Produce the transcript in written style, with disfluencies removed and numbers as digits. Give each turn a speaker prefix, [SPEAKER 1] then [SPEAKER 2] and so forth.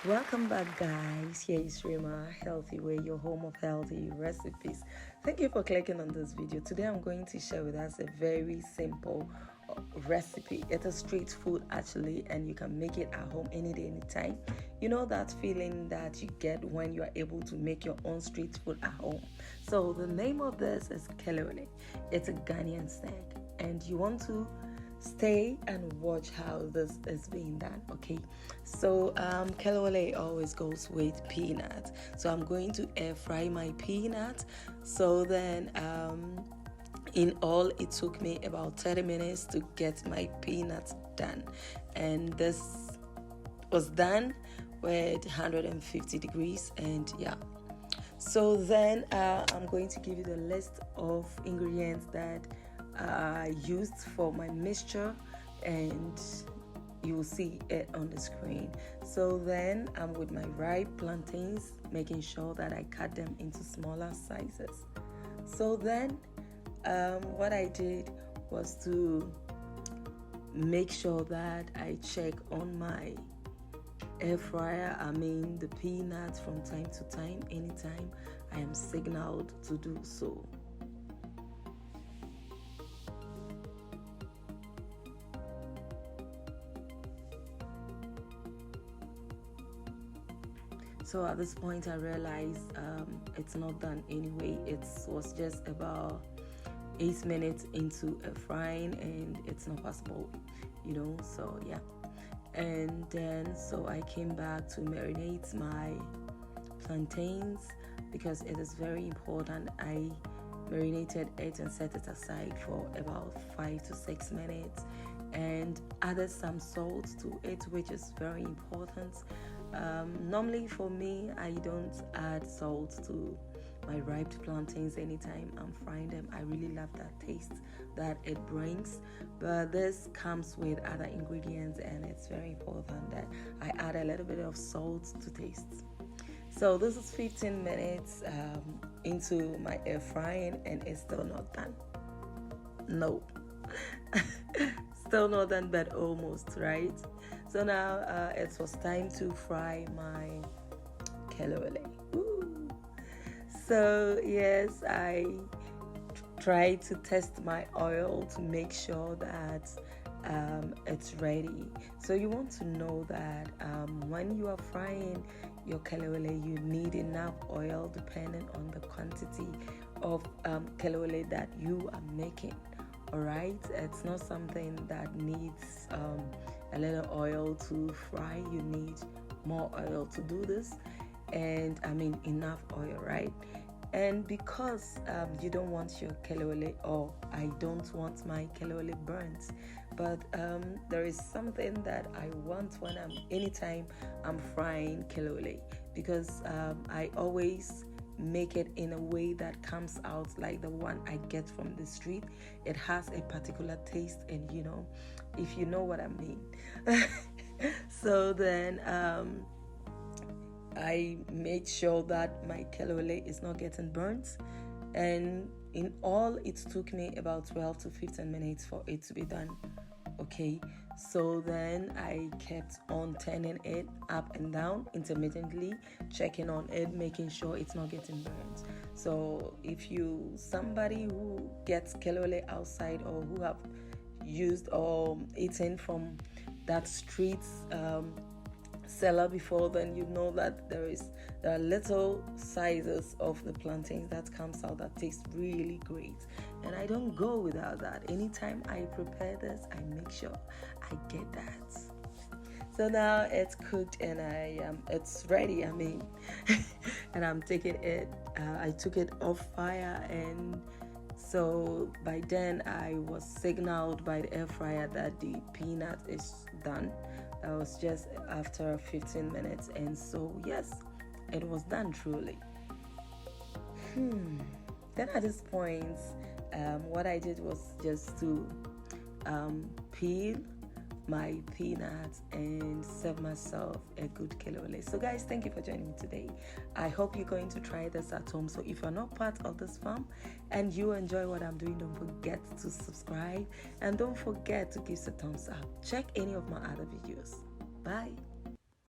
[SPEAKER 1] Welcome back, guys. Here is Rima, Healthy Way, your home of healthy recipes. Thank you for clicking on this video. Today I'm going to share with us a very simple recipe. It's a street food actually, and you can make it at home any day, anytime. You know that feeling that you get when you are able to make your own street food at home. So the name of this is Kelewele. It's a Ghanaian snack, and you want to stay and watch how this is being done. Okay, so kelewele always goes with peanuts, so I'm going to air fry my peanuts. So then in all it took me about 30 minutes to get my peanuts done, and this was done with 150 degrees. And yeah, so then I'm going to give you the list of ingredients that I used for my mixture, and you will see it on the screen. So then I'm with my ripe plantains, making sure that I cut them into smaller sizes. So then what I did was to make sure that I check on my air fryer, the peanuts, from time to time. Anytime I am signaled to do so. So at this point I realized it's not done anyway. It was just about 8 minutes into a frying and it's not possible, so yeah. And then so I came back to marinate my plantains because it is very important. I marinated it and set it aside for about 5 to 6 minutes and added some salt to it, which is very important. Normally for me, I don't add salt to my ripe plantains anytime I'm frying them. I really love that taste that it brings, but this comes with other ingredients and it's very important that I add a little bit of salt to taste. So this is 15 minutes into my air frying and it's still not done. No. Still not done, but almost, right? So now it was time to fry my kelewele. So yes, I tried to test my oil to make sure that it's ready. So you want to know that when you are frying your kelewele, you need enough oil depending on the quantity of kelewele that you are making. Alright, it's not something that needs a little oil to fry. You need more oil to do this, and enough oil, right? And because you don't want your kelewele, or I don't want my kelewele burnt, but there is something that I want anytime I'm frying kelewele, because I always make it in a way that comes out like the one I get from the street. It has a particular taste, and if you know what I mean. So then I made sure that my kelewele is not getting burnt, and in all it took me about 12 to 15 minutes for it to be done. Okay, so then I kept on turning it up and down intermittently, checking on it, making sure it's not getting burnt. So if somebody who gets kelewele outside, or who have used or eaten from that street seller before, then you know that there are little sizes of the plantains that comes out that taste really great, and I don't go without that. Anytime I prepare this, I make sure I get that. So now it's cooked and it's ready. And I'm taking it. I took it off fire, and so by then I was signaled by the air fryer that the peanut is done. That was just after 15 minutes, and so yes, it was done truly. Then at this point, what I did was just to peel my peanuts and serve myself a good kelewele. So guys, thank you for joining me today. I hope you're going to try this at home. So if you're not part of this farm and you enjoy what I'm doing, don't forget to subscribe and don't forget to give us a thumbs up. Check any of my other videos. Bye.